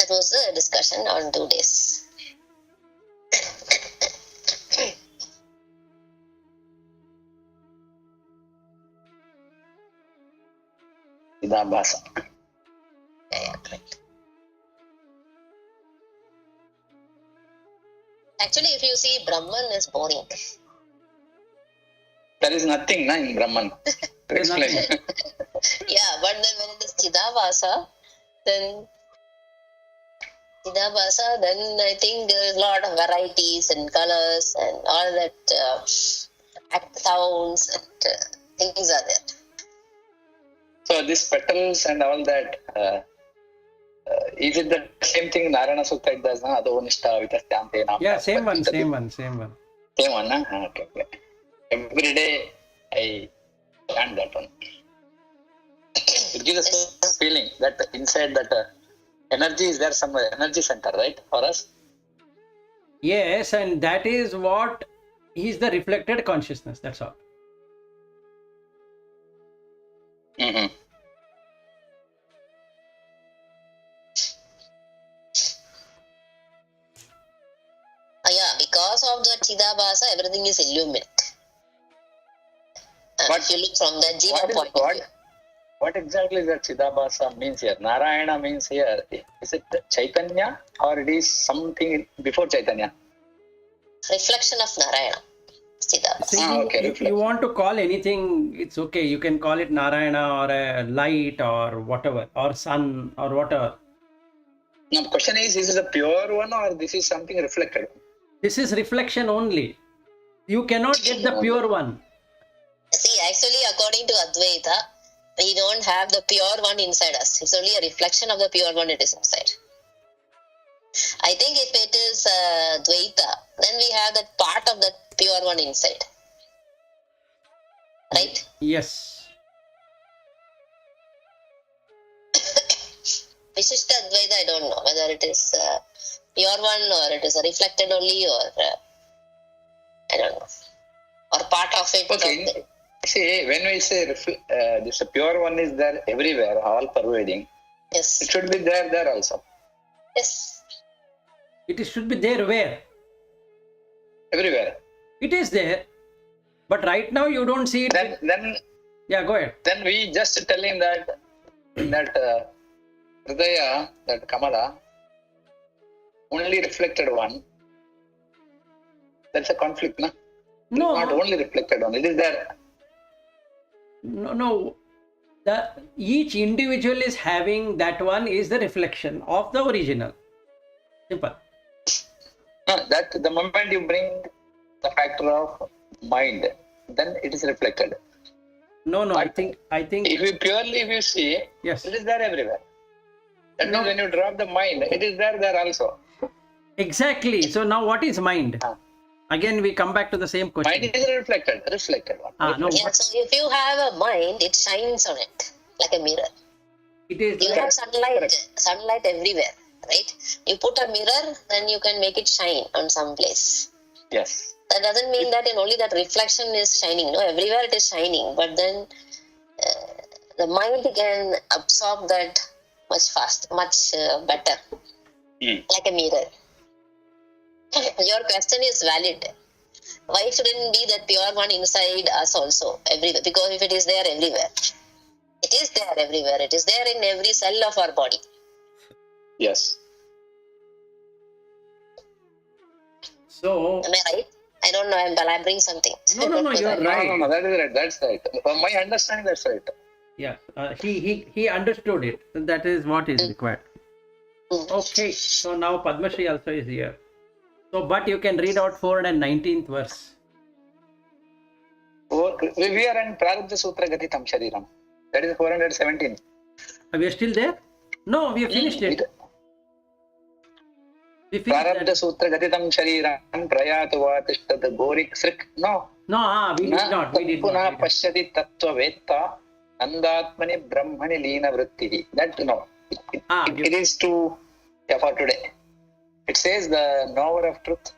that was the discussion on 2 days. Idabhasa. Yeah, correct. Actually, if you see, Brahman is boring. There is nothing in Brahman to explain. Yeah, but then when it is Chidabhasa, then I think there is a lot of varieties and colors and all that sounds and things are there. So these petals and all that, is it the same thing Narayana Sutta it does? Ado nishta vitasthante nam. Yeah, same one. Same one, na? Okay. Every day I chant that one. It gives us a feeling that inside that energy is there somewhere, energy center, right, for us? Yes, and that is what is the reflected consciousness. That's all. Mm-hmm. Yeah, because of the Chidabhasa, everything is illumined. But if you look from the Jiva point of view. What exactly that Chidabhasa means here? Narayana means here, is it Chaitanya or it is something before Chaitanya? Reflection of Narayana. Chidabhasa. See, if you want to call anything, it's okay. You can call it Narayana or a light or whatever, or sun or whatever. Now the question is this a pure one or this is something reflected? This is reflection only. You cannot get the pure one. See, actually, according to Advaita, we don't have the pure one inside us. It's only a reflection of the pure one it is inside. I think if it is Dvaita, then we have that part of the pure one inside. Right? Yes. Vishishta Advaita, I don't know whether it is pure one or it is a reflected only or I don't know. Or part of it. Okay. See, when we say this pure one is there everywhere, all pervading. Yes. It should be there also. Yes. It should be there where? Everywhere. It is there. But right now you don't see it. Then yeah, go ahead. Then we just telling that Hridaya, that Kamala, only reflected one. That's a conflict, no? No. Not only reflected one, it is there. No. Each individual is having that one is the reflection of the original. Simple. No, that the moment you bring the factor of mind, then it is reflected. No, but I think if you see, yes, it is there everywhere. That means when you drop the mind, it is there also. Exactly. So now what is mind? Again, we come back to the same question. Mind is reflected one. No. Yeah, so if you have a mind, it shines on it like a mirror. It is. You have sunlight everywhere, right? You put a mirror, then you can make it shine on some place. Yes. That doesn't mean that only that reflection is shining. No, everywhere it is shining. But then the mind can absorb that much better, like a mirror. Your question is valid. Why shouldn't be that pure one inside us also, everywhere? Because if it is there everywhere, it is there everywhere. It is there in every cell of our body. Yes. So. Am I right? I don't know. I'm blabbering something. No, you're right. No, that is right. That's right. From my understanding, that's right. Yeah, he understood it. That is what is required. Okay, so now Padma Shri also is here. So, but you can read out 419th verse. We are in Prarabdha Sutra Gatitam Shariram. That is 417. Are we still there? No, we have finished it. We finished Prarabdha Sutra Gatitam Shariram Prayatava Tishtad Gorik Srik. No. No, we did not. Puna Pashyati Tattva Vetta Andatmani Brahmani Leena Vritti. That no. It is for today. It says the knower of truth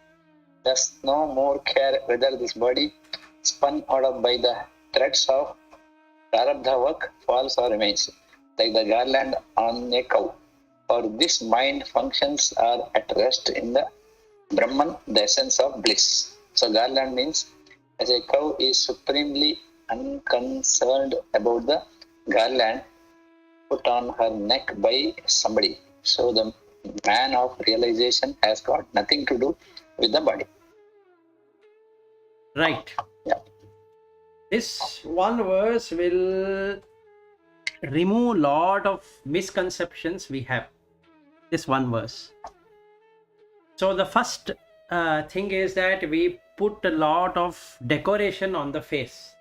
does no more care whether this body spun out of by the threads of Prarabdha work falls or remains, like the garland on a cow. For this mind functions are at rest in the Brahman, the essence of bliss. So garland means, as a cow is supremely unconcerned about the garland put on her neck by somebody. So the man of realization has got nothing to do with the body. Right. Yeah. This one verse will remove lot of misconceptions we have. This one verse. So the first thing is that we put a lot of decoration on the face,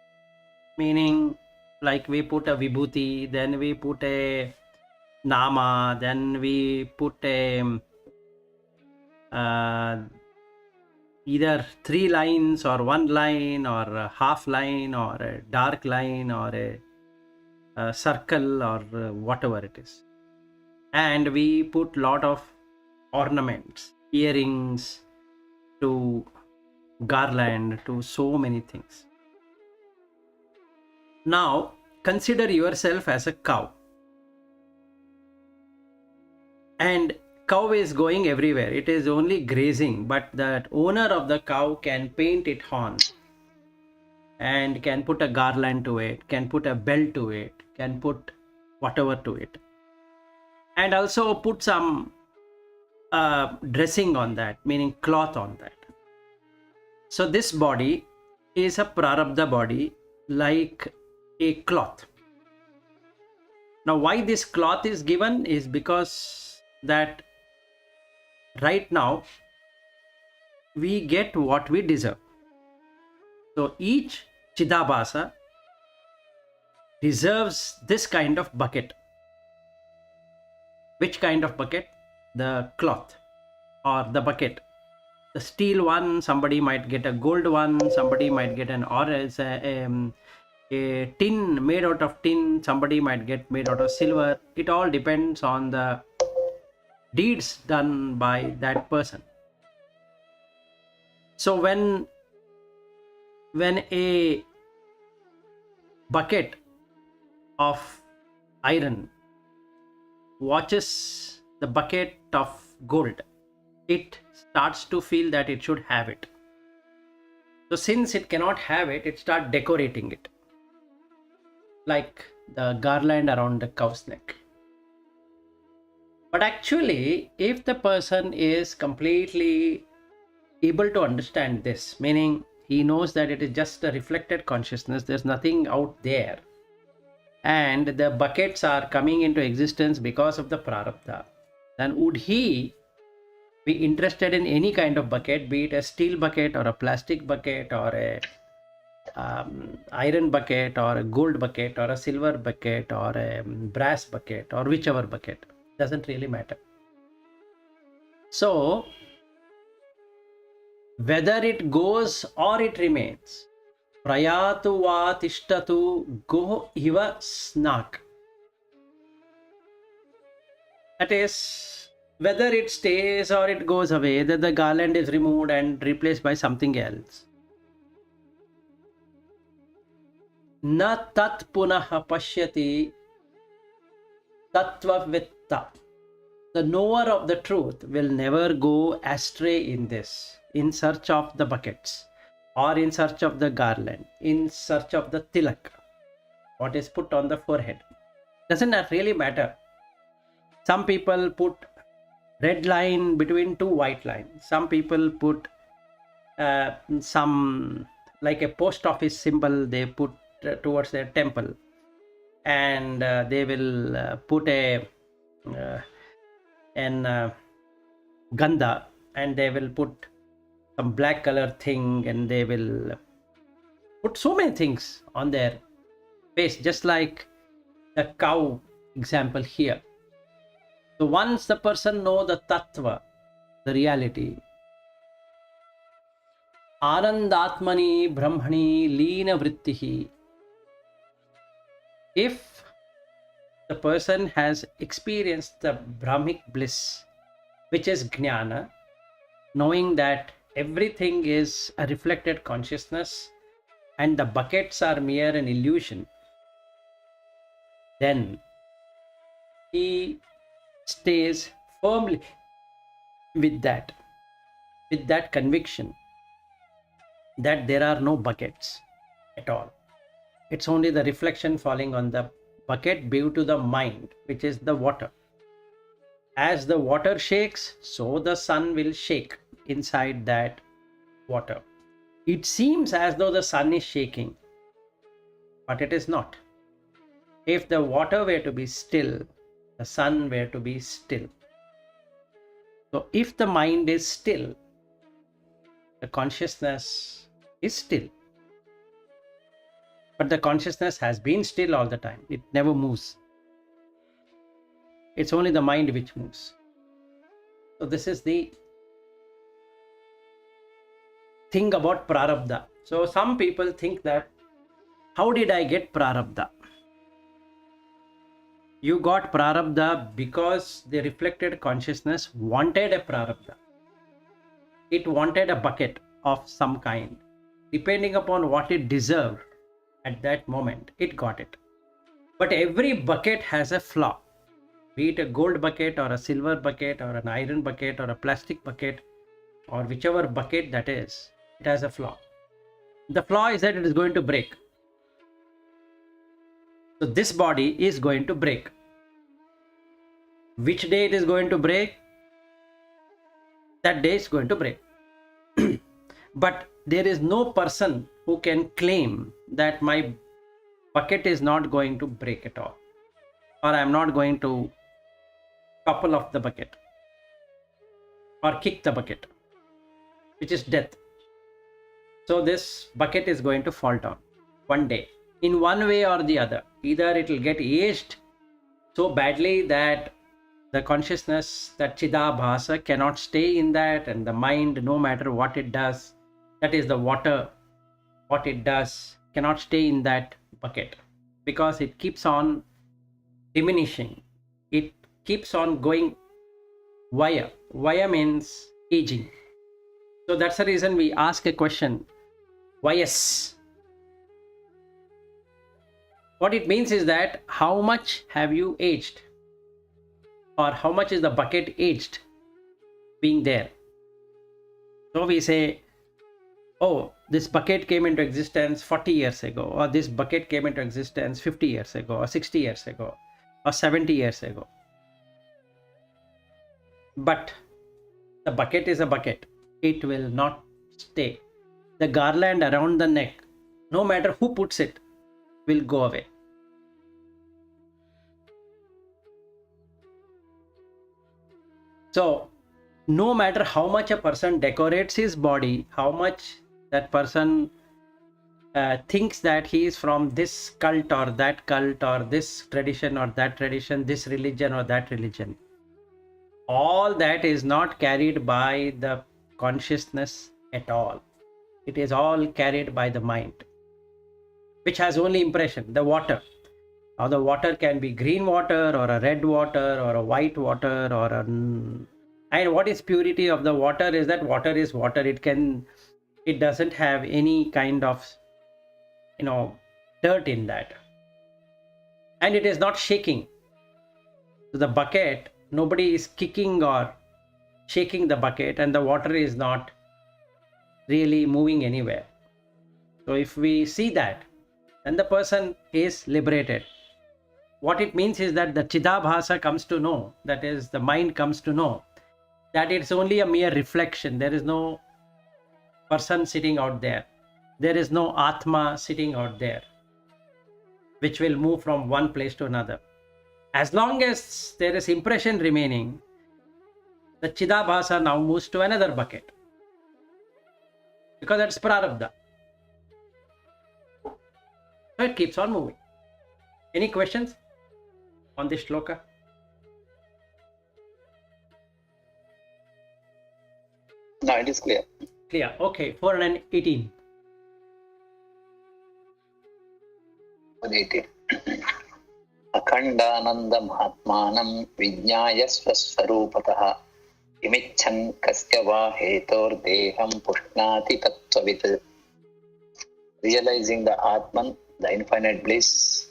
meaning like we put a vibhuti, then we put a nama, then we put a either 3 lines or 1 line or a half line or a dark line or a circle or whatever it is, and we put lot of ornaments, earrings, to garland, to so many things. Now consider yourself as a cow, and cow is going everywhere, it is only grazing, but the owner of the cow can paint it horn and can put a garland to it, can put a belt to it, can put whatever to it, and also put some dressing on that, meaning cloth on that. So this body is a prarabdha body, like a cloth. Now why this cloth is given is because that right now we get what we deserve. So each Chidabhasa deserves this kind of bucket. Which kind of bucket? The cloth or the bucket. The steel one, somebody might get a gold one, somebody might get an orange, a tin made out of tin, somebody might get made out of silver. It all depends on the deeds done by that person. So when a bucket of iron watches the bucket of gold, it starts to feel that it should have it. So since it cannot have it, it starts decorating it, like the garland around the cow's neck. But actually, if the person is completely able to understand this, meaning he knows that it is just a reflected consciousness, there's nothing out there, and the buckets are coming into existence because of the prarabdha, then would he be interested in any kind of bucket, be it a steel bucket or a plastic bucket or a iron bucket or a gold bucket or a silver bucket or a brass bucket or whichever bucket, doesn't really matter. So whether it goes or it remains, prayatu va tishtatu go iva snak. That is, whether it stays or it goes away, that the garland is removed and replaced by something else. Na tat punaha pashyati tattvavitta. The knower of the truth will never go astray in this, in search of the buckets or in search of the garland, in search of the tilak, what is put on the forehead. Doesn't that really matter? Some people put red line between 2 white lines. Some people put some, like a post office symbol, they put towards their temple, and they will put a ganda, and they will put some black color thing, and they will put so many things on their face, just like the cow example here. So once the person know the tattva, the reality, anandatmani brahmani leena vrittihi, if the person has experienced the Brahmic bliss, which is jnana, knowing that everything is a reflected consciousness and the buckets are mere an illusion, then he stays firmly with that conviction that there are no buckets at all. It's only the reflection falling on the bucket due to the mind, which is the water. As the water shakes, so the sun will shake inside that water. It seems as though the sun is shaking, but it is not. If the water were to be still, the sun were to be still. So if the mind is still, the consciousness is still. But the consciousness has been still all the time. It never moves. It's only the mind which moves. So this is the thing about prarabdha. So some people think that, how did I get prarabdha? You got prarabdha because the reflected consciousness wanted a prarabdha. It wanted a bucket of some kind. Depending upon what it deserved at that moment, it got it. But every bucket has a flaw. Be it a gold bucket or a silver bucket or an iron bucket or a plastic bucket or whichever bucket that is, it has a flaw. The flaw is that it is going to break. So this body is going to break. Which day it is going to break? That day is going to break. But there is no person who can claim that my bucket is not going to break at all, or I am not going to topple off the bucket or kick the bucket, which is death. So this bucket is going to fall down one day in one way or the other. Either it will get aged so badly that the consciousness, that Chidabhasa, cannot stay in that, and the mind, no matter what it does, that is the water, what it does, cannot stay in that bucket because it keeps on diminishing. It keeps on going via. Via means aging. So that's the reason we ask a question, Vyas. What it means is that how much have you aged, or how much is the bucket aged being there. So we say, oh, this bucket came into existence 40 years ago, or this bucket came into existence 50 years ago, or 60 years ago, or 70 years ago. But the bucket is a bucket. It will not stay. The garland around the neck, no matter who puts it, will go away. So no matter how much a person decorates his body, how much that person thinks that he is from this cult or that cult, or this tradition or that tradition, this religion or that religion, all that is not carried by the consciousness at all. It is all carried by the mind, which has only impression, the water. Now the water can be green water or a red water or a white water or a... And what is purity of the water is that water is water. It doesn't have any kind of, dirt in that. And it is not shaking. So the bucket, nobody is kicking or shaking the bucket, and the water is not really moving anywhere. So if we see that, then the person is liberated. What it means is that the Chidabhasa comes to know, that is, the mind comes to know that it's only a mere reflection. There is no person sitting out there. There is no Atma sitting out there, which will move from one place to another. As long as there is impression remaining, the Chidabhasa now moves to another bucket, because that's prarabdha. So it keeps on moving. Any questions on this shloka? No, it is clear. Clear. Okay, 418. 180. Akhandananda Mahatmanam Vijnaya Swaswarupatah Imichan Kasya Va Hetor Deham Pushnati Tattvavit. Realizing the Atman, the infinite bliss,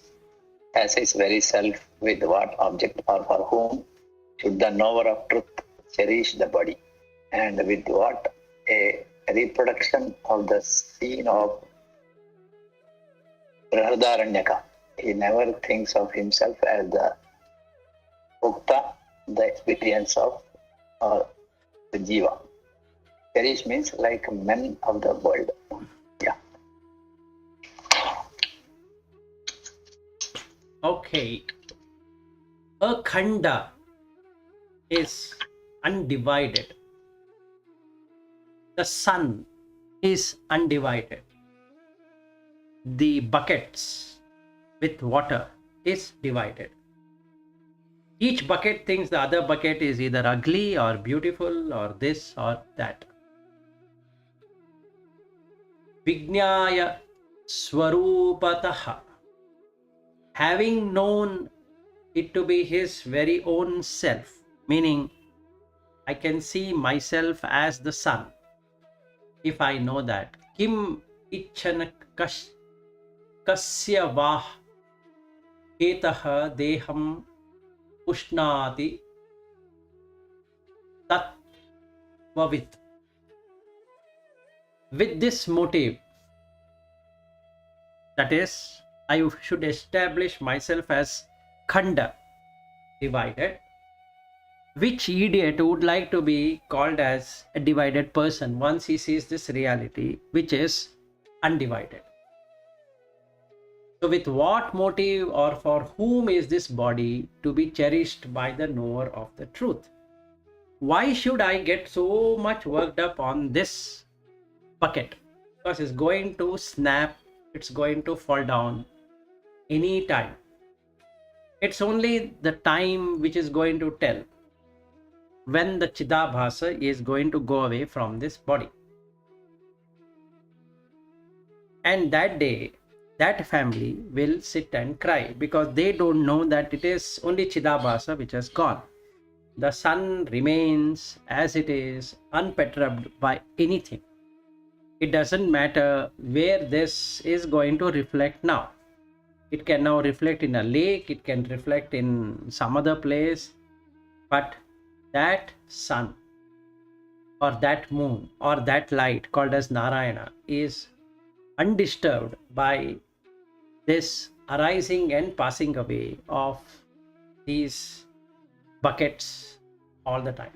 as his very self, with what object or for whom should the knower of truth cherish the body. And with what? A reproduction of the scene of Brahadaranyaka. He never thinks of himself as the Ukta, the experience of the Jiva. Cherish means like men of the world. Yeah. Okay. A khanda is undivided. The sun is undivided. The buckets with water is divided. Each bucket thinks the other bucket is either ugly or beautiful or this or that. Vijnaya Swarupataha. Having known it to be his very own self, meaning I can see myself as the sun. If I know that, Kim Ichana Kasya Vah Etaha Deham Ushnati Tatvavit. With this motive, that is, I should establish myself as khanda, divided. Which idiot would like to be called as a divided person once he sees this reality, which is undivided? So with what motive or for whom is this body to be cherished by the knower of the truth? Why should I get so much worked up on this bucket? Because it's going to snap, it's going to fall down any time. It's only the time which is going to tell when the Chidabhasa is going to go away from this body. And that day, that family will sit and cry because they don't know that it is only Chidabhasa which has gone. The sun remains as it is, unperturbed by anything. It doesn't matter where this is going to reflect now. It can now reflect in a lake, it can reflect in some other place, but that sun or that moon or that light called as Narayana is undisturbed by this arising and passing away of these buckets all the time.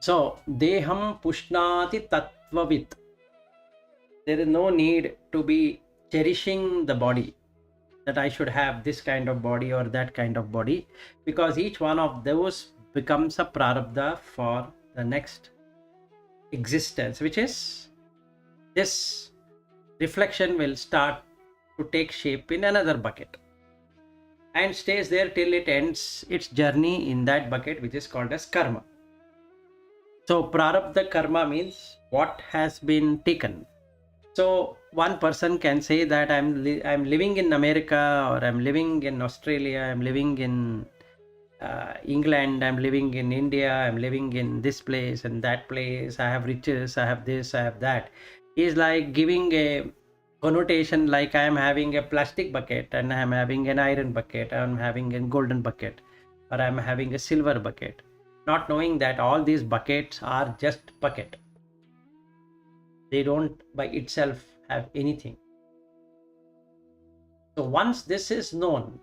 So, Deham Pushnati Tattvavit. There is no need to be cherishing the body, that I should have this kind of body or that kind of body, because each one of those becomes a prarabdha for the next existence, which is this reflection will start to take shape in another bucket and stays there till it ends its journey in that bucket, which is called as karma. So prarabdha karma means what has been taken. So one person can say that I'm living in America, or I'm living in Australia, I'm living in England, I'm living in India, I'm living in this place and that place, I have riches, I have this, I have that. Is like giving a connotation like I am having a plastic bucket and I am having an iron bucket, I am having a golden bucket, or I am having a silver bucket, not knowing that all these buckets are just bucket. They don't by itself have anything. So once this is known,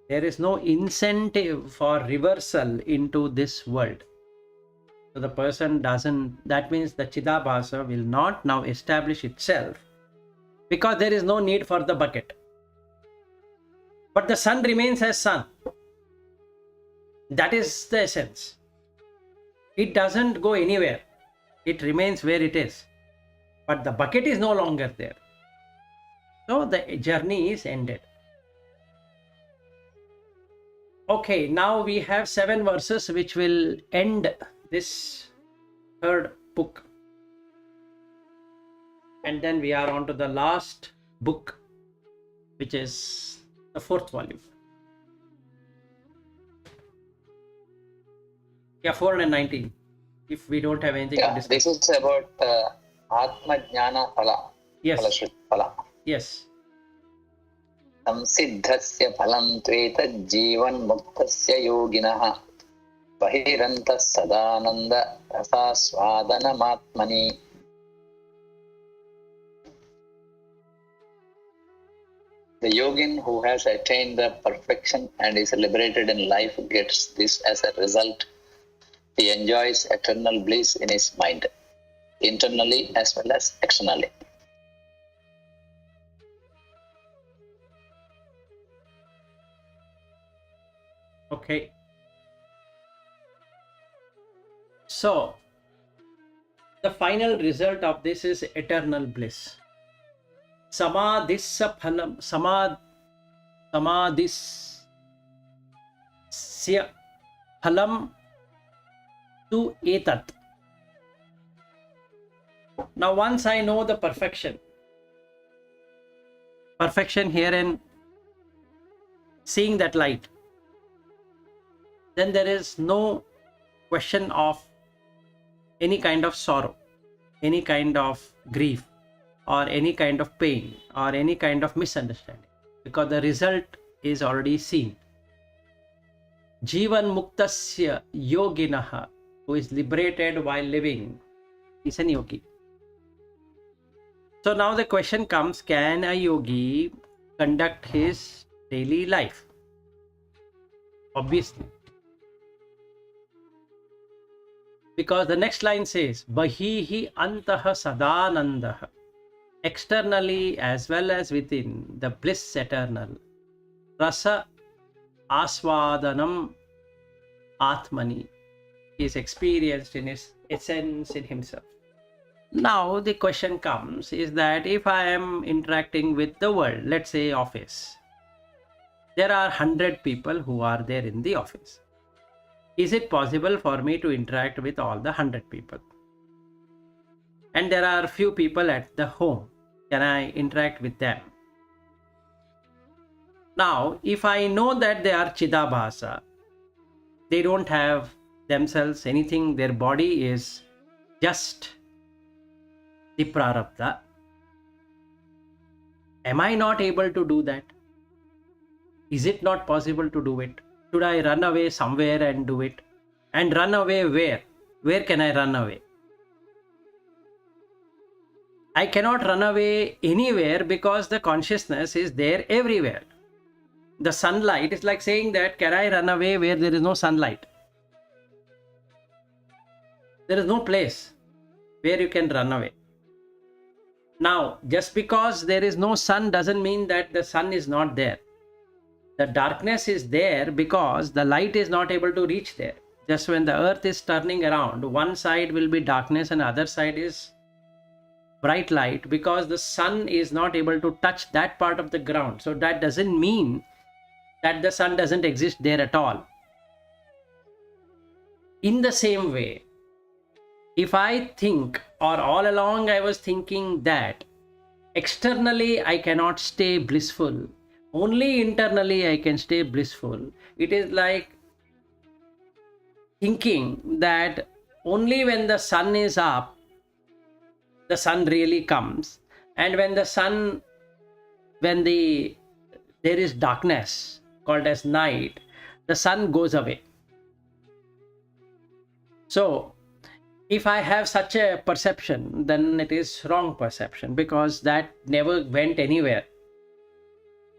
there is no incentive for reversal into this world. So the person doesn't, that means the Chidabhasa will not now establish itself because there is no need for the bucket. But the sun remains as sun. That is the essence. It doesn't go anywhere. It remains where it is. But the bucket is no longer there. So the journey is ended. Okay, now we have 7 verses which will end this third book. And then we are on to the last book, which is the 4th volume. Yeah, 419. If we don't have anything to discuss. This is about Atma Jnana Phala. Yes. Phala. Yes. संसिद्धस्य फलं त्वेतज्जीवन्मुक्तस्य योगिनः बहिरन्तः Sadananda रसास्वादनमात्मनि. The yogin who has attained the perfection and is liberated in life gets this as a result. He enjoys eternal bliss in his mind, internally as well as externally. Okay. So, the final result of this is eternal bliss. Samadhisya phalam, samadhisya phalam tu etat. Now, once I know the perfection here in seeing that light, then there is no question of any kind of sorrow, any kind of grief, or any kind of pain, or any kind of misunderstanding, because the result is already seen. Jivan muktasya yoginaha, who is liberated while living, is an yogi. So now the question comes, can a yogi conduct his daily life? Obviously. Because the next line says, Bahihi antaha sadanandaha. Externally as well as within, the bliss eternal. Rasa aswadanam atmani is experienced in his essence in himself. Now the question comes is that if I am interacting with the world, let's say office, there are 100 people who are there in the office. Is it possible for me to interact with all the 100 people? And there are few people at the home. Can I interact with them? Now, if I know that they are Chidabhasa, they don't have themselves anything, their body is just the prarabdha, am I not able to do that? Is it not possible to do it? Should I run away somewhere and do it? And run away where? Where can I run away? I cannot run away anywhere because the consciousness is there everywhere. The sunlight is like saying that, can I run away where there is no sunlight? There is no place where you can run away. Now, just because there is no sun doesn't mean that the sun is not there. The darkness is there because the light is not able to reach there. Just when the earth is turning around, one side will be darkness and other side is bright light, because the sun is not able to touch that part of the ground. So that doesn't mean that the sun doesn't exist there at all. In the same way, if I think, or all along I was thinking that externally I cannot stay blissful, only internally I can stay blissful. It is like thinking that only when the sun is up, the sun really comes, and when there is darkness called as night, the sun goes away. So if I have such a perception, then it is wrong perception, because that never went anywhere.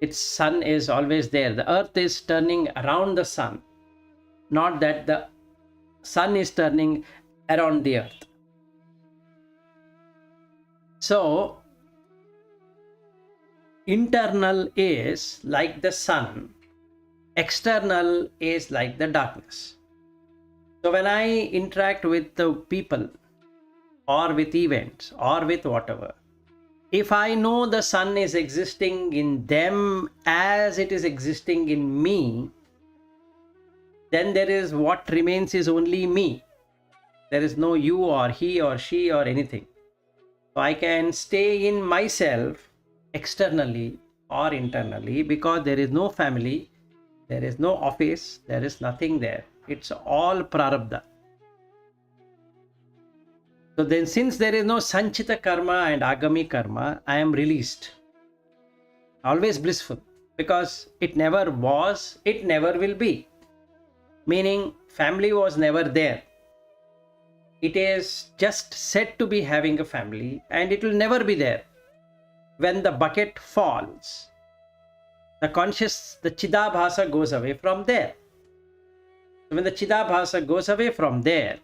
Its sun is always there. The earth is turning around the sun, not that the sun is turning around the earth. So internal is like the sun, external is like the darkness. So when I interact with the people or with events or with whatever, if I know the sun is existing in them as it is existing in me, then there is what remains is only me. There is no you or he or she or anything. So I can stay in myself externally or internally, because there is no family, there is no office, there is nothing there. It's all prarabdha. So then, since there is no sanchita karma and agami karma, I am released, always blissful. because it never was, it never will be. Meaning, family was never there. It is just said to be having a family, and it will never be there. When the bucket falls, the Chidabhasa goes away from there. When the Chidabhasa goes away from there,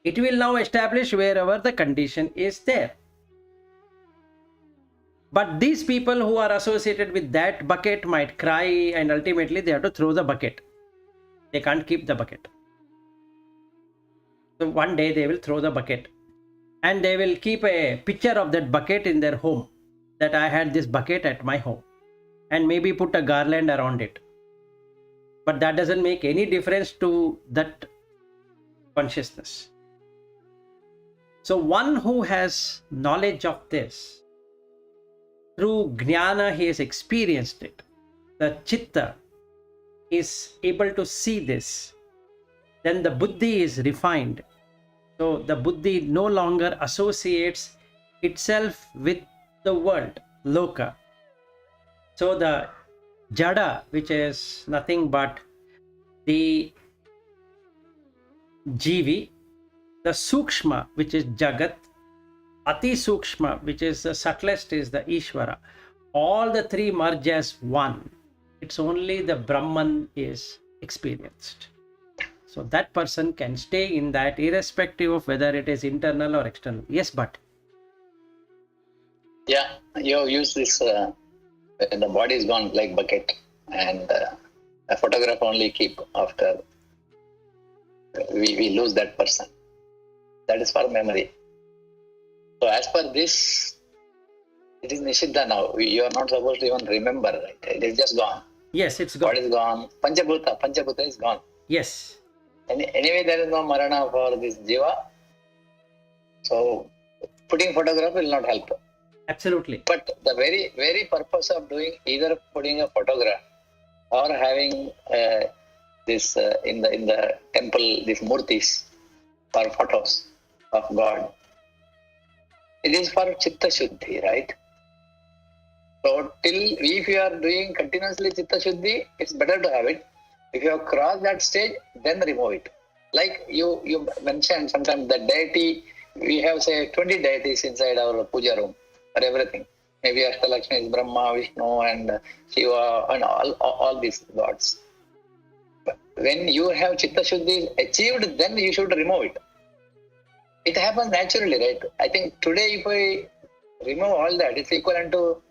it will now establish wherever the condition is there. But these people who are associated with that bucket might cry, and ultimately they have to throw the bucket. They can't keep the bucket. So one day they will throw the bucket, and they will keep a picture of that bucket in their home, that I had this bucket at my home, and maybe put a garland around it. But that doesn't make any difference to that consciousness. So one who has knowledge of this, through jnana he has experienced it. The chitta is able to see this. Then the buddhi is refined. So the buddhi no longer associates itself with the world, loka. So the jada, which is nothing but the jivi, the sukshma, which is jagat, ati sukshma, which is the subtlest, is the ishvara. All the three merge as one. It's only the Brahman is experienced. So that person can stay in that irrespective of whether it is internal or external. Yes, but yeah, you have used this when the body is gone like bucket, and a photograph only keep after we lose that person. That is for memory. So as per this, it is Nishiddha now. You are not supposed to even remember, right? It is just gone. yes, it's gone. Body is gone. Panchabhuta is gone. Yes. Anyway, there is no marana for this jiva. So putting photograph will not help. Absolutely. But the very, very purpose of doing either putting a photograph or having this in the temple, these murtis or photos of God, it is for chitta shuddhi, right? So if you are doing continuously chitta shuddhi, it's better to have it. If you have crossed that stage, then remove it. Like you mentioned, sometimes the deity, we have say 20 deities inside our puja room for everything. Maybe Ashtalakshmi is Brahma, Vishnu and Shiva and all these gods. But when you have chitta shuddhi achieved, then you should remove it. It happens naturally, right? I think today if I remove all that, it's equivalent to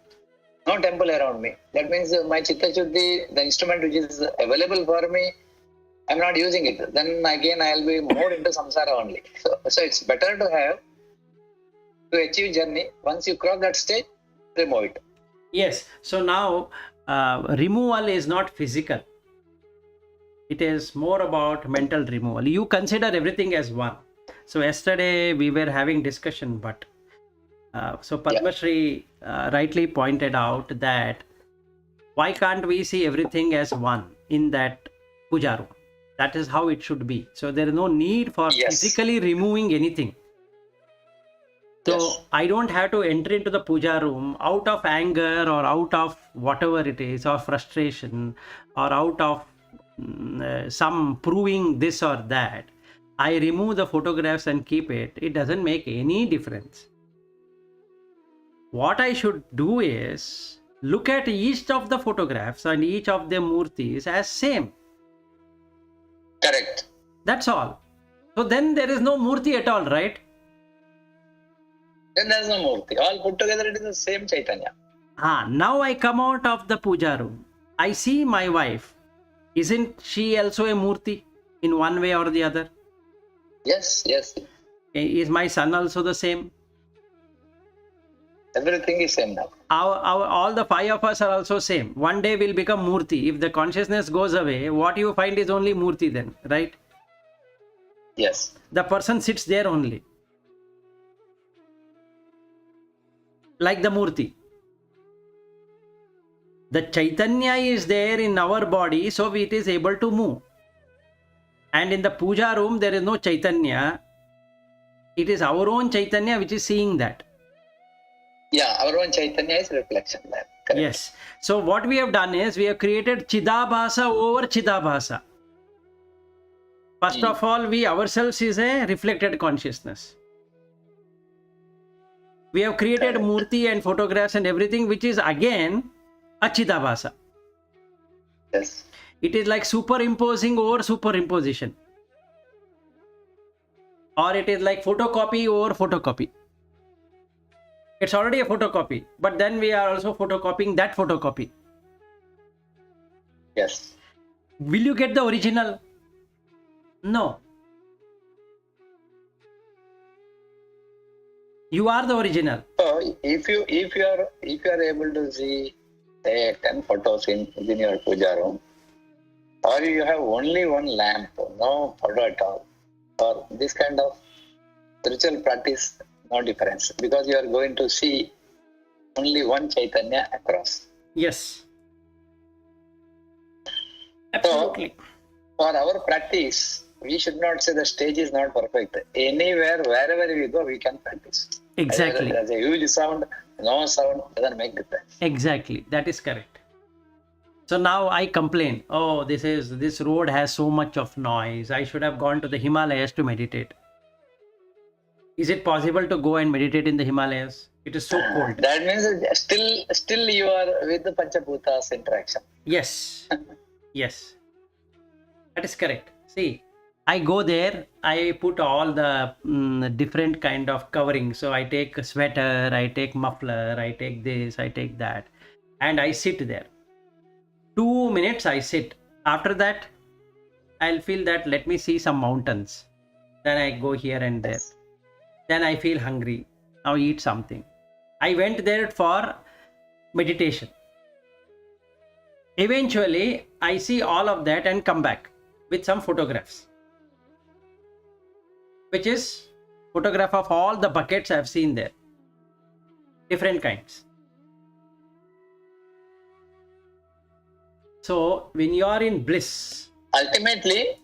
no temple around me. That means my chitta shuddhi, the instrument which is available for me, I'm not using it. Then again I'll be more into samsara only. So it's better to have, to achieve journey. Once you cross that stage, remove it. Yes. So now removal is not physical. It is more about mental removal. You consider everything as one. So yesterday we were having discussion, but so Padma Shri rightly pointed out that why can't we see everything as one in that puja room? That is how it should be. So there is no need for physically removing anything. So I don't have to enter into the puja room out of anger or out of whatever it is, or frustration, or out of some proving this or that. I remove the photographs and keep it. It doesn't make any difference. What I should do is look at each of the photographs and each of the murtis as same. Correct. That's all. So then there is no murti at all, right? Then there is no murti. All put together it is the same Chaitanya. Now I come out of the puja room. I see my wife. Isn't she also a murti in one way or the other? Yes. Is my son also the same? Everything is same now. All the five of us are also same. One day we'll become murti. If the consciousness goes away, what you find is only murti then, right? Yes. The person sits there only. Like the murti. The Chaitanya is there in our body, so it is able to move. And in the puja room, there is no Chaitanya. It is our own Chaitanya which is seeing that. Yeah, our own Chaitanya is reflection there. Correct. Yes. So what we have done is we have created Chidabhasa over Chidabhasa. First of all, we ourselves is a reflected consciousness. We have created Murti and photographs and everything, which is again a Chidabhasa. Yes. It is like superimposing over superimposition. Or it is like photocopy over photocopy. It's already a photocopy, but then we are also photocopying that photocopy. Yes. Will you get the original? No. You are the original. So if you are able to see, say, 10 photos within your puja room, or you have only one lamp, no photo at all, or this kind of spiritual practice, no difference, because you are going to see only one Chaitanya across. Yes. Absolutely. So, for our practice, we should not say the stage is not perfect. Anywhere, wherever we go, we can practice. Exactly. There's a huge sound, no sound, doesn't make difference. Exactly. That is correct. So now I complain, oh, this road has so much of noise. I should have gone to the Himalayas to meditate. Is it possible to go and meditate in the Himalayas? It is so cold. That means still you are with the Panchabhutas interaction. Yes. Yes. That is correct. See, I go there, I put all the different kind of covering. So I take a sweater, I take muffler, I take this, I take that. And I sit there. 2 minutes I sit. After that, I'll feel that let me see some mountains. Then I go here and there. Then I feel hungry. Now eat something. I went there for meditation. Eventually, I see all of that and come back with some photographs, which is photograph of all the buckets I've seen there. Different kinds. So when you are in bliss, Ultimately,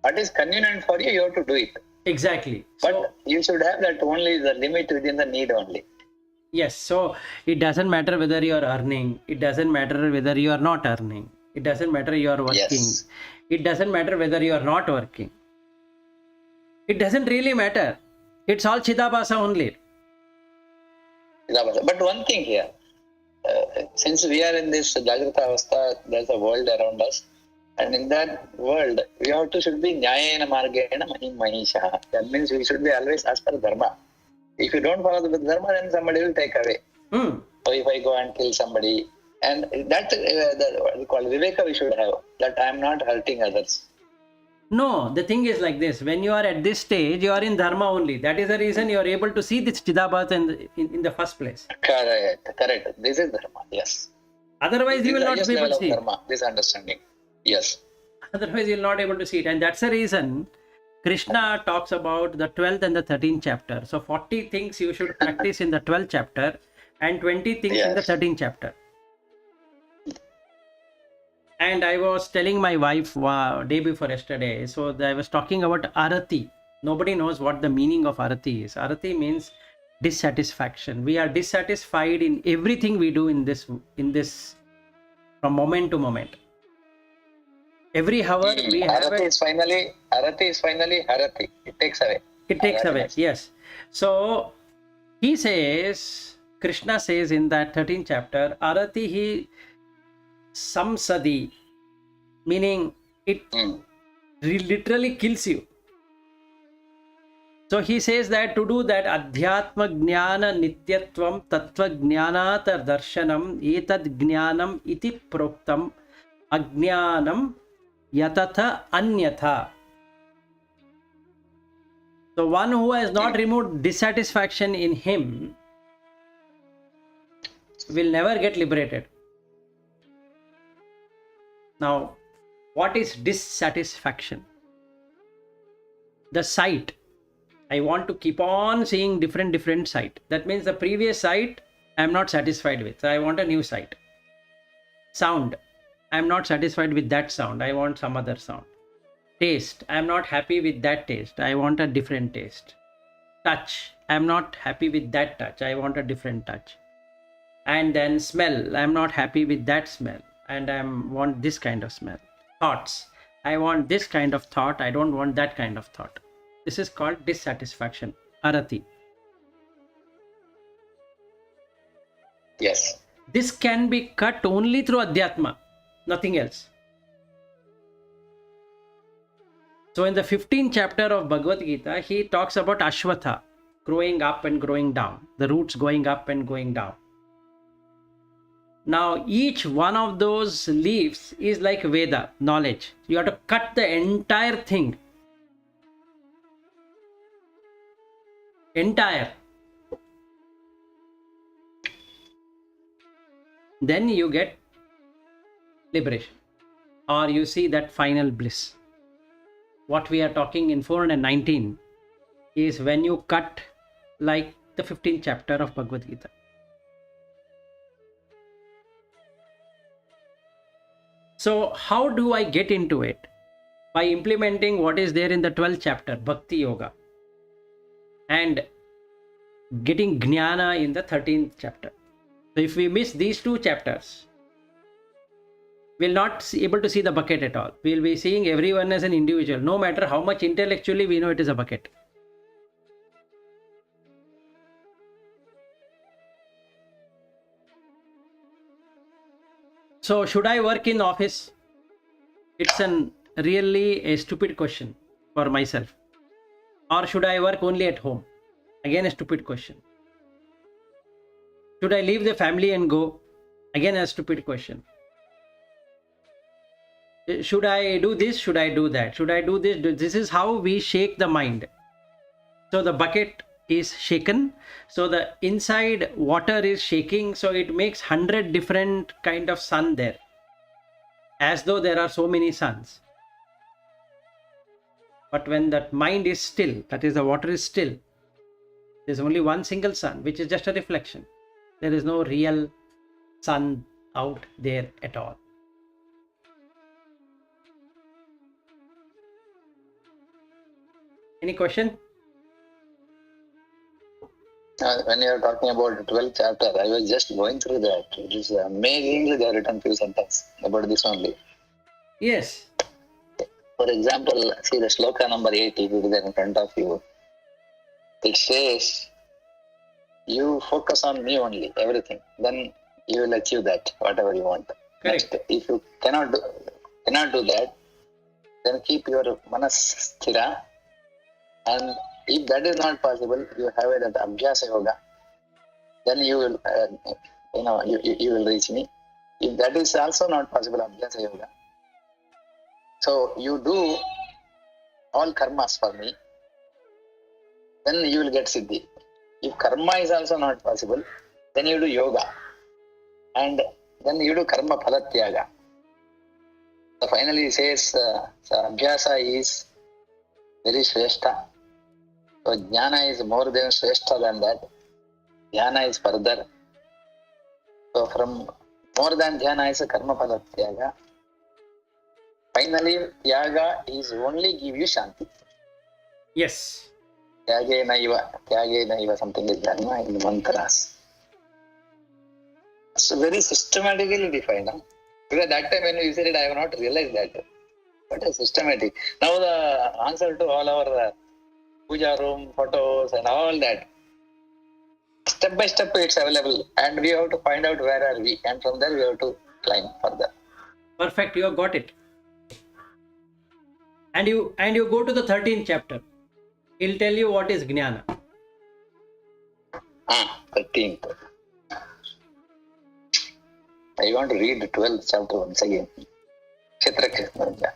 what is convenient for you, you have to do it. exactly. But So, you should have that only the limit within the need only. yes, so it doesn't matter whether you are earning, it doesn't matter whether you are not earning, it doesn't matter you are working, Yes. it doesn't matter whether you are not working. It doesn't really matter. It's all Chidabhasa only. But one thing here, since we are in this Jagrata Avastha, there's a world around us, and in that world, we should be Nyayena Margena Mahim Mahisha. That means we should be always as per Dharma. If you don't follow the Dharma, then somebody will take away. So if I go and kill somebody, and that what we call Viveka we should have, that I am not hurting others. No, the thing is like this. When you are at this stage, you are in Dharma only. That is the reason you are able to see this Chidabhasa in the first place. Correct. This is Dharma, yes. Otherwise, you will not be able to see it. Dharma, this understanding. Yes. Otherwise, you will not able to see it. And that's the reason Krishna talks about the 12th and the 13th chapter. So 40 things you should practice in the 12th chapter and 20 things in the 13th chapter. And I was telling my wife day before yesterday, so I was talking about Arati. Nobody knows what the meaning of Arati is. Arati means dissatisfaction. We are dissatisfied in everything we do in this from moment to moment. Every hour we have Arati is finally Harati. It takes away. It takes away, yes. So he says, Krishna says in that 13th chapter, Arati hi samsadi, meaning it literally kills you. So he says that to do that, adhyatma jnana nityatvam tattva jnanata darshanam etad jnanam iti proktam ajnanam yatatha anyatha. So one who has not removed dissatisfaction in him will never get liberated. Now, what is dissatisfaction? The sight. I want to keep on seeing different sight. That means the previous sight I am not satisfied with. So I want a new sight. Sound. I am not satisfied with that sound. I want some other sound. Taste. I am not happy with that taste. I want a different taste. Touch. I am not happy with that touch. I want a different touch. And then smell, I'm not happy with that smell, and I want this kind of smell. Thoughts, I want this kind of thought, I don't want that kind of thought. This is called dissatisfaction, arati. Yes. This can be cut only through adhyatma, nothing else. So in the 15th chapter of Bhagavad Gita, he talks about ashwatha, growing up and growing down, the roots going up and going down. Now each one of those leaves is like Veda, knowledge. You have to cut the entire thing. Entire. Then you get liberation, or you see that final bliss. What we are talking in 419 is when you cut like the 15th chapter of Bhagavad Gita. So how do I get into it? By implementing what is there in the 12th chapter, Bhakti Yoga, and getting Jnana in the 13th chapter. So if we miss these two chapters, we'll not be able to see the bucket at all. We'll be seeing everyone as an individual, no matter how much intellectually we know it is a bucket. So should I work in office? It's really a stupid question for myself. Or should I work only at home? Again, a stupid question. Should I leave the family and go? Again, a stupid question. Should I do this? Should I do that? Should I do this? This is how we shake the mind. So the bucket is shaken. So the inside water is shaking. So it makes 100 different kind of sun there, as though there are so many suns. But when that mind is still, that is the water is still, there's only one single sun, which is just a reflection. There is no real sun out there at all. Any question? When you are talking about the 12th chapter, I was just going through that. It is amazingly they have written few sentences about this only. Yes. For example, see the sloka number 8, if it is there in front of you. It says, you focus on me only, everything. Then you will achieve that, whatever you want. Correct. Next, if you cannot do that, then keep your manas sthira. And if that is not possible, you have that abhyasa yoga. Then you will, you will reach me. If that is also not possible, abhyasa yoga. So you do all karmas for me, then you will get siddhi. If karma is also not possible, then you do yoga, and then you do karma phalatyaga. So finally it says, abhyasa is very shrestha. So jnana is more than shrestha than that. Dhyana is further. So from more than dhyana is a karma phalatyaga. Finally, Tyaga is only give you Shanti. Yes. Tyage something like that, no? In the mantras. So very systematically defined. Huh? Because that time when you said it, I have not realized that. What a systematic. Now the answer to all our puja room, photos and all that. Step by step it's available. And we have to find out where are we. And from there we have to climb further. Perfect, you have got it. And you go to the 13th chapter. He'll tell you what is Jnana. 13th. I want to read the 12th chapter once again. Kshetra.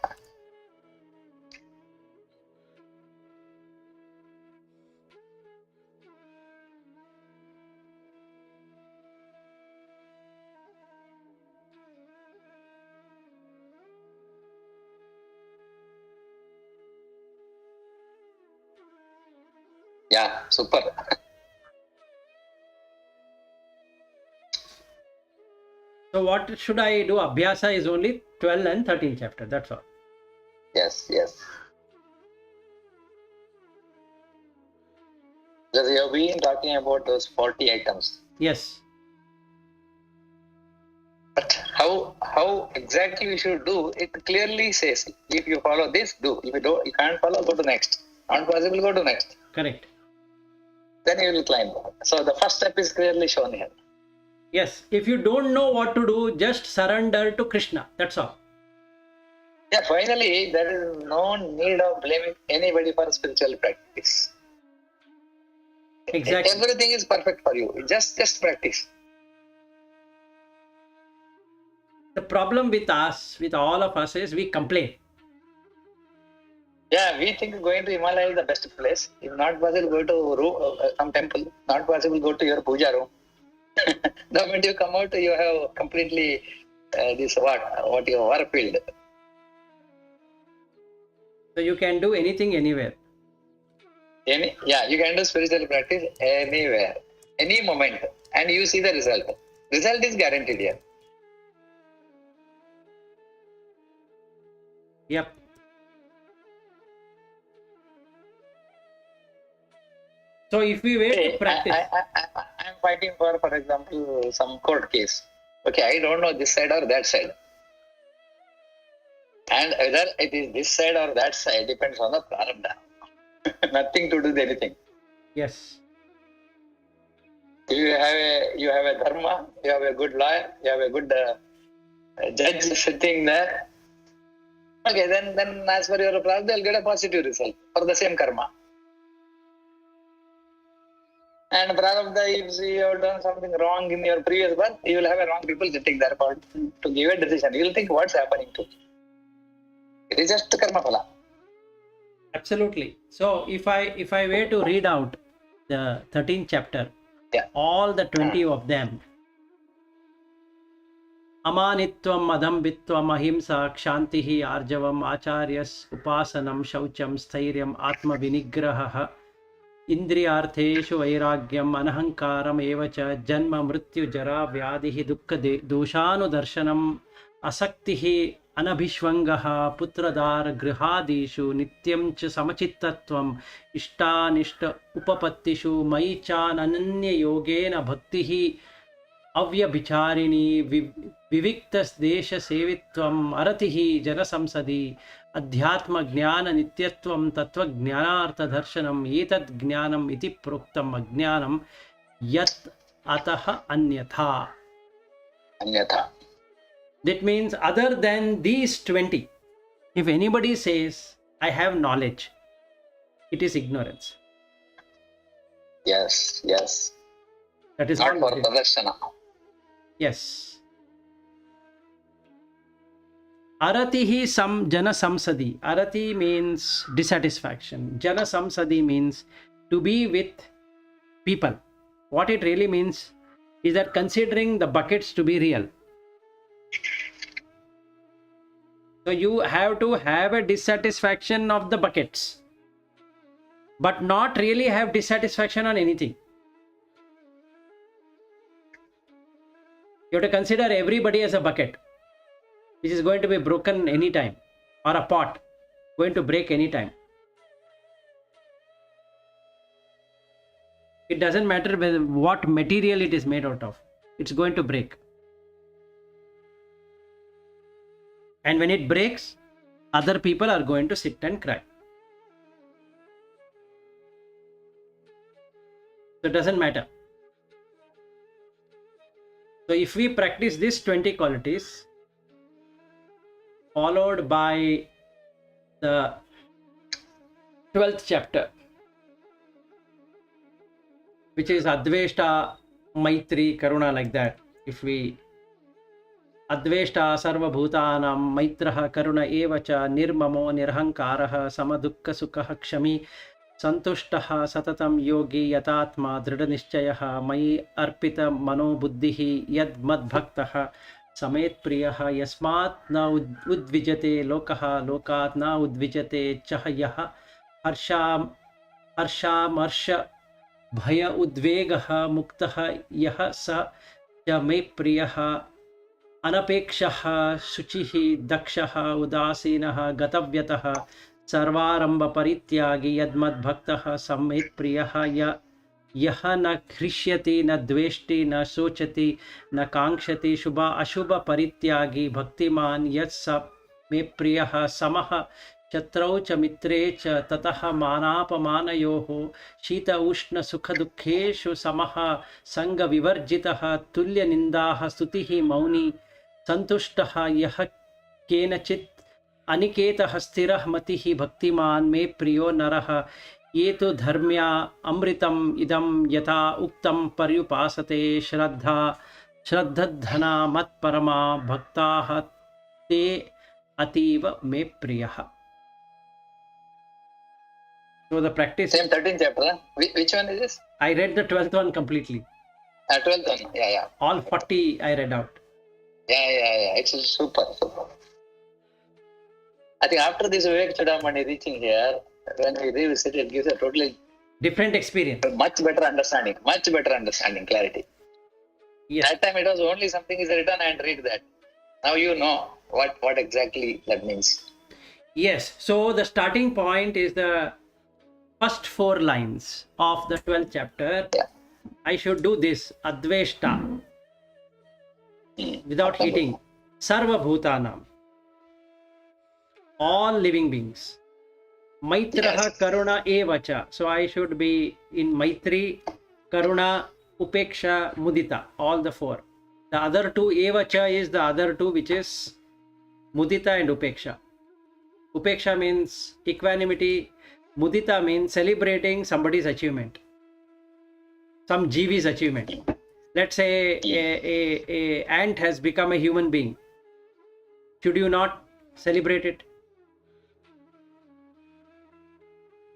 Yeah, super. So what should I do? Abhyasa is only 12 and 13 chapter. That's all. Yes. Because we have been talking about those 40 items. Yes. how exactly we should do, it clearly says, if you follow this, do. If you don't, you can't follow, go to next. Not possible, go to next. Correct. Then you will climb. So the first step is clearly shown here. Yes, if you don't know what to do, just surrender to Krishna. That's all. Yeah, finally, there is no need of blaming anybody for spiritual practice. Exactly. Everything is perfect for you. Just practice. The problem with us, with all of us, is we complain. Yeah, we think going to Himalaya is the best place. If not possible, go to some temple. Not possible, go to your puja room. The moment you come out, you have completely what you are filled. So you can do anything anywhere. You can do spiritual practice anywhere, any moment, and you see the result. Result is guaranteed here. Yep. So if we were to practice, I'm fighting for example, some court case. Okay, I don't know this side or that side. And whether it is this side or that side depends on the prarabdha. Nothing to do with anything. yes, You have a dharma, you have a good lawyer, you have a good judge sitting there. Okay, then as per your prarabdha, you'll get a positive result for the same karma. And prarabdha, if you have done something wrong in your previous birth, you will have a wrong people sitting there to give a decision. You will think what's happening to me. It is just karma phala. absolutely. So if I were to read out the 13th chapter, all the 20 of them, amanitvam adambitvam ahimsa kshantihi arjavam acharyas upasanam shaucham stairyam atma vinigrahah indriyartheshu vairagyam anahankaram evacha janma mrityu jara vyadihi dukkha doshanu darshanam asaktihi anabhishvangaha putradar grihadishu nityam cha samachittatvam ishtanishta upapattishu mai chan ananya yogena bhaktihi avyabhicharini viviktas desha sevitvam aratihi janasamsadi adhyatma jnana nityatvam tattva jnanartha darshanam etad jnanam iti proktam ajnanam yat ataha anyatha. That means other than these 20, if anybody says, I have knowledge, it is ignorance. Yes. That is not what for it is. pradarshana. Yes. Aratihi jana samsadi. Arati means dissatisfaction. Jana samsadi means to be with people. What it really means is that considering the buckets to be real. So you have to have a dissatisfaction of the buckets, but not really have dissatisfaction on anything. You have to consider everybody as a bucket, which is going to be broken anytime, or a pot going to break anytime. It doesn't matter what material it is made out of, it's going to break. And when it breaks, other people are going to sit and cry. So it doesn't matter. So if we practice these 20 qualities, followed by the 12th chapter, which is Adveshta, Maitri, Karuna, like that. If we Adveshta sarva bhutanam maitraha karuna evacha nirmamo nirhankaraha samadukka sukha kshami santushtaha satatam yogi yatatma dridhanishchayaha mai arpita mano buddhihi yad mad bhaktaha samet priyaha yasmat na udvijate lokaha lokat na udvijate chahayaha harsha bhaya udvegaha muktaha yaha sa cha me priyaha anapekshaha shuchihi dakshaha udasinaha gatavyataha sarvaramba parityagi yadmad bhaktaha sammet priyaha yaha na krishyati na dveshti na sochati na kankshati shubha ashubha parityagi bhaktiman yatsa me priyaha samaha chatrau cha mitre cha tataha manapamanayoho shita ushna sukha dukkheshu samaha sanga vivarjitaha tulya nindaha stutihi mauni santushtaha yaha kenachit अनिकेतः स्थिरः मतिः भक्तिमान् मे प्रियो नरः ये तु धर्म्या अमृतम् इदं यथा उक्तं पर्युपासते श्रद्धधना मत्परमा भक्ताः ते अतीव मे प्रियः. So the practice. Same 13th chapter. Huh? Which one is this? I read the 12th one completely. 12th one. Yeah. All 40 I read out. Yeah. It's super. I think after this Vivekachudamani reaching here, when we revisit, it gives a totally different experience. Much better understanding, clarity. Yes. That time it was only something is written and read that. Now you know what exactly that means. Yes. So the starting point is the first 4 lines of the 12th chapter. Yeah. I should do this adveshta without hating. Sarva bhutanam. All living beings. Maitraha Yes. karuna evacha. So I should be in Maitri, Karuna, Upeksha, Mudita. All the 4. The other 2 evacha is the other 2 which is Mudita and Upeksha. Upeksha means equanimity. Mudita means celebrating somebody's achievement. Some Jivi's achievement. Let's say a ant has become a human being. Should you not celebrate it?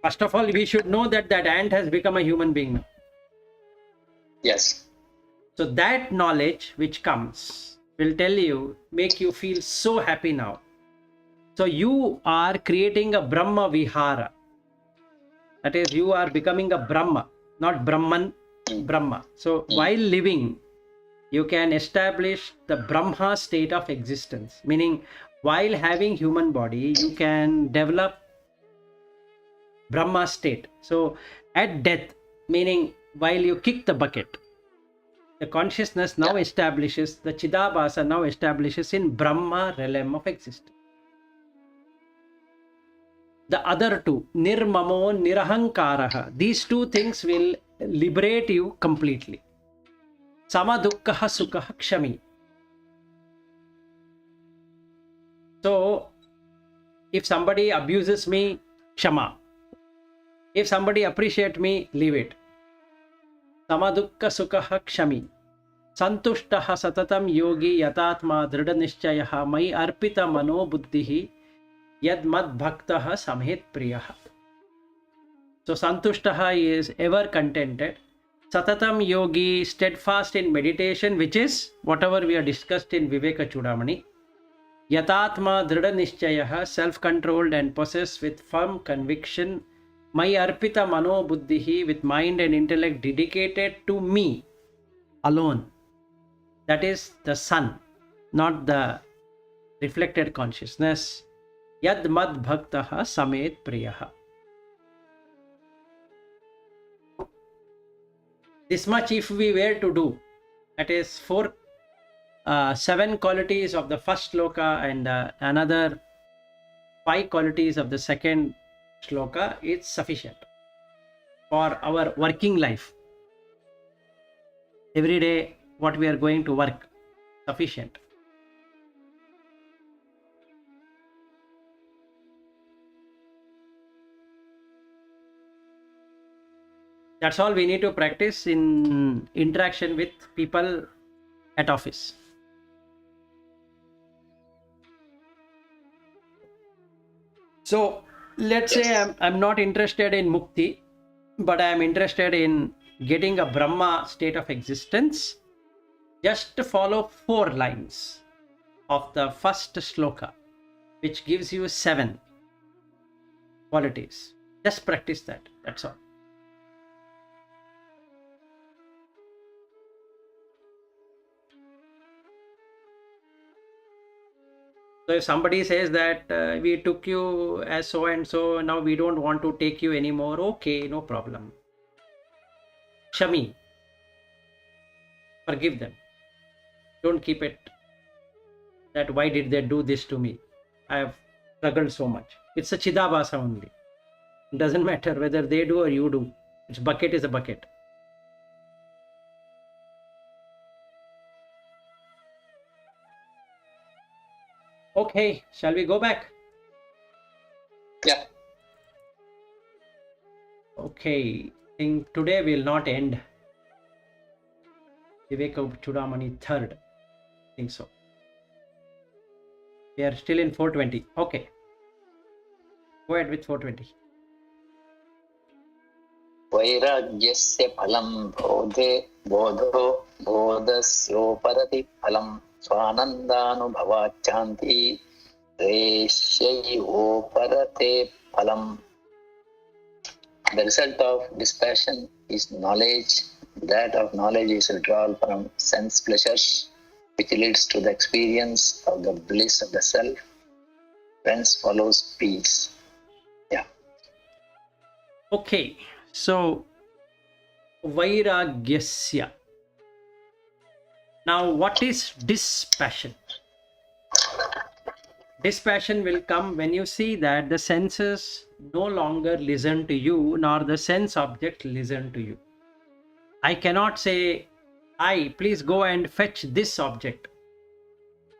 First of all, we should know that ant has become a human being now. Yes. So that knowledge which comes will make you feel so happy now. So you are creating a Brahma Vihara. That is, you are becoming a Brahma, not Brahman, Brahma. So while living, you can establish the Brahma state of existence. Meaning, while having human body, you can develop Brahma state. So at death, meaning while you kick the bucket, the consciousness now establishes, the Chidabhasa now establishes in Brahma realm of existence. The other 2, Nirmamo, Nirahankaraha, these 2 things will liberate you completely. Samadukkaha Sukkaha Kshami. So, if somebody abuses me, Kshama. If somebody appreciates me, leave it. Samadukka Sukkaha Kshami. Santushtaha Satatam Yogi Yatatma Dridhanishchayaha Mai Arpita Mano Buddhihi Yad Mad Bhaktaha Samhet Priyaha. So Santushtaha is ever contented. Satatam Yogi, steadfast in meditation, which is whatever we have discussed in Vivekachudamani. Yatatma Dridhanishchayaha, self-controlled and possessed with firm conviction. My arpita mano buddhihi, with mind and intellect dedicated to me alone. That is the sun, not the reflected consciousness. Yad mad bhaktaha samet priyaha. This much if we were to do, that is 7 qualities of the first shloka and another 5 qualities of the second shloka, it's sufficient for our working life. Every day what we are going to work, sufficient. That's all we need to practice in interaction with people at office. So let's say I'm not interested in mukti, but I am interested in getting a Brahma state of existence. Just follow 4 lines of the first shloka, which gives you 7 qualities. Just practice that. That's all. So if somebody says that we took you as so and so, now we don't want to take you anymore, okay, no problem. Shami. Forgive them. Don't keep it that why did they do this to me? I have struggled so much. It's a Chidabhasa only. It doesn't matter whether they do or you do. Its bucket is a bucket. Okay, shall we go back? Yeah. Okay, I think today will not end. Vivekachudamani third. I think so. We are still in 420. Okay. Go ahead with 420. वैराग्यस्य फलं बोधो बोधस्योपरति फलं स्वानन्दानुभवाच्छान्ति रेष्ययोपरते फलम्. The result of dispassion is knowledge. That of knowledge is withdrawal from sense pleasures, which leads to the experience of the bliss of the self. Whence follows peace. Yeah. Okay, so Vairagyasya. Now, what is dispassion? Dispassion will come when you see that the senses no longer listen to you, nor the sense object listen to you. I cannot say, I, please go and fetch this object.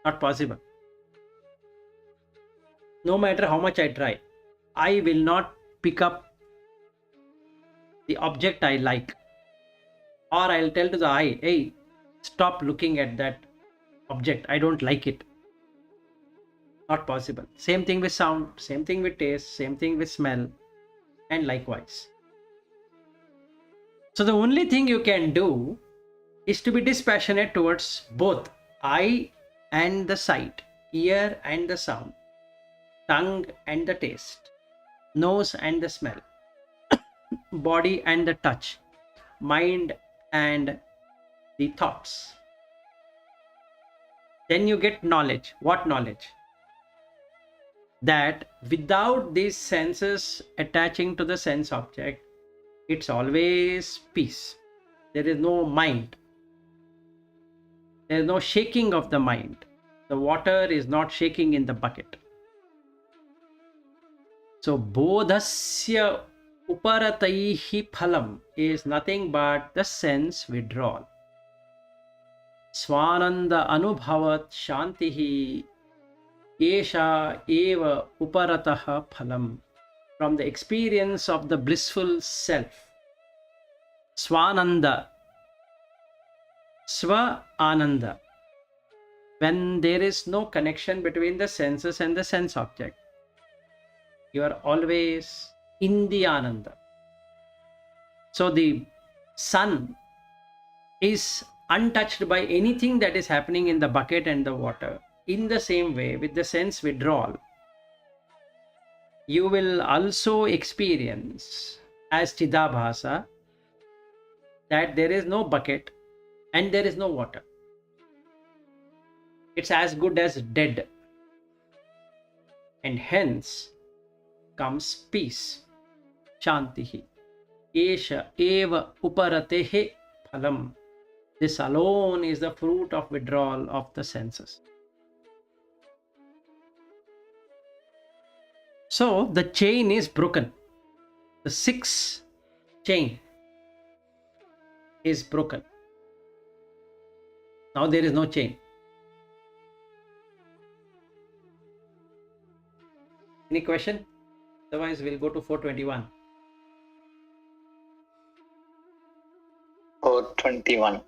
Not possible. No matter how much I try, I will not pick up the object I like. Or I'll tell to the eye, hey, stop looking at that object. I don't like it. Not possible. Same thing with sound, same thing with taste, same thing with smell, and likewise. So the only thing you can do is to be dispassionate towards both eye and the sight, ear and the sound, tongue and the taste, nose and the smell, body and the touch, mind and the thoughts. Then you get knowledge. What knowledge? That without these senses attaching to the sense object, it's always peace. There is no mind. There is no shaking of the mind. The water is not shaking in the bucket. So bodhasya uparataihi phalam is nothing but the sense withdrawal. Swananda anubhavat shantihi esha eva uparataha phalam. From the experience of the blissful self. Swananda. Swa ananda. When there is no connection between the senses and the sense object, you are always in the ananda. So the sun is untouched by anything that is happening in the bucket and the water. In the same way, with the sense withdrawal, you will also experience as Chidabhasa that there is no bucket and there is no water. It's as good as dead. And hence comes peace. Shantihi. Esha eva uparatehe phalam. This alone is the fruit of withdrawal of the senses. So the chain is broken. The sixth chain is broken. Now there is no chain. Any question? Otherwise we'll go to 421. 421.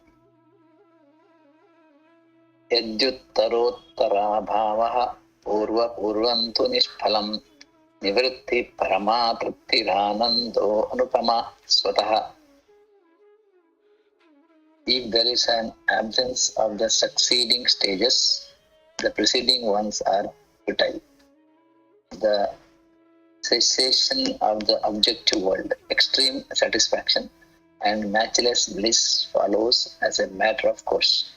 Yajyuttarottara purvam tu nishphalam nivritti parama triptiranando anupama swataha. If there is an absence of the succeeding stages, the preceding ones are futile. The cessation of the objective world, extreme satisfaction, and matchless bliss follows as a matter of course.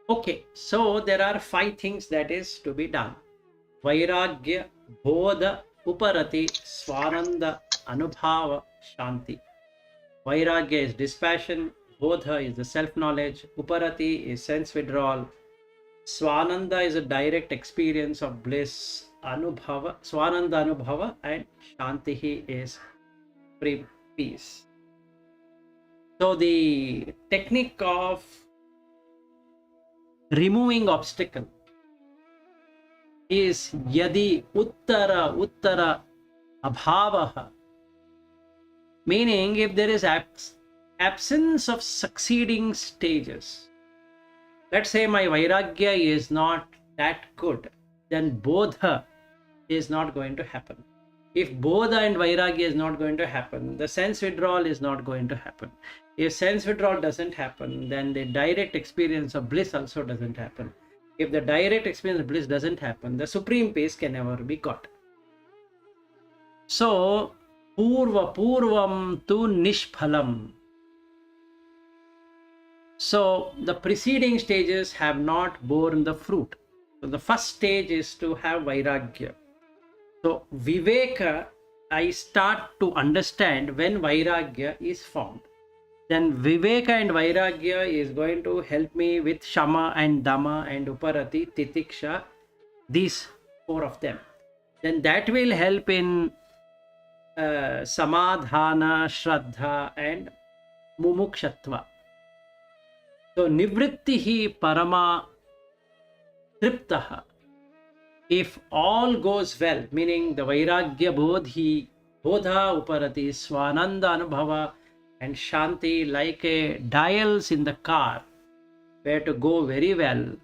Okay, so there are 5 things that is to be done. Vairagya, Bodha, Uparati, Swananda, Anubhava Shanti. Vairagya is dispassion. Bodha is the self-knowledge. Uparati is sense withdrawal. Swananda is a direct experience of bliss. Anubhava, Swananda Anubhava, and Shantihi is free peace. So the technique of removing obstacle is yadi uttara abhavaha, meaning if there is absence of succeeding stages. Let's say my vairagya is not that good, then bodha is not going to happen. If bodha and vairagya is not going to happen, the sense withdrawal is not going to happen. If sense withdrawal doesn't happen, then the direct experience of bliss also doesn't happen. If the direct experience of bliss doesn't happen, the supreme peace can never be got. So, purvam tu nishphalam. So, the preceding stages have not borne the fruit. So, the first stage is to have vairagya. So, Viveka, I start to understand when vairagya is formed. Then Viveka and vairagya is going to help me with Shama and Dama and Uparati, Titiksha, these four of them. Then that will help in Samadhana, Shraddha and Mumukshatva. So, Nivrittihi Parama Triptaha. If all goes well, meaning the Vairagya Bodhi, Bodha Uparati, Swananda Anubhava and Shanti like a dials in the car where to go very well.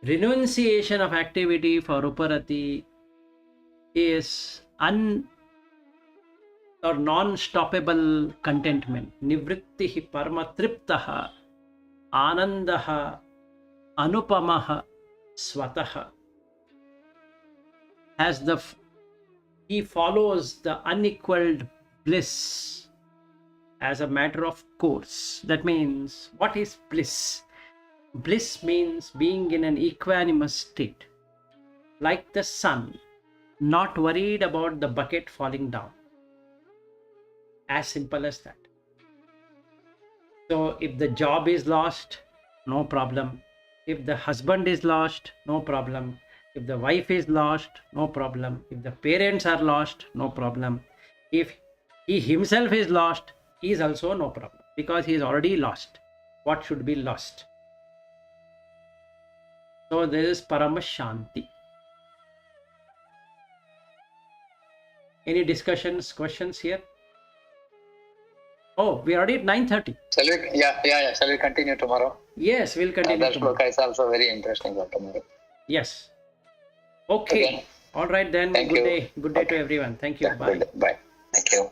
Renunciation of activity for Uparati is non-stoppable contentment. Nivrittihi Parama Triptaha Anandaha Anupamaha Swataha. As he follows the unequaled bliss as a matter of course. That means, what is bliss? Bliss means being in an equanimous state, like the sun, not worried about the bucket falling down. As simple as that. So if the job is lost, no problem. If the husband is lost, no problem. If the wife is lost, no problem. If the parents are lost, no problem. If he himself is lost, he is also no problem, because he is already lost. What should be lost? So there is Parama Shanti. Any discussions, questions here? Oh, we are already at 9:30. Shall we continue tomorrow? Yes, we'll continue That tomorrow. shloka is also very interesting for tomorrow. Yes. Okay. Okay. All right then. Thank Good you. day. Good day to everyone. Thank you. Yeah, Bye. Bye. Thank you.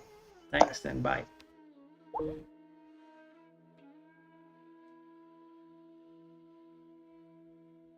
Thanks then. Bye.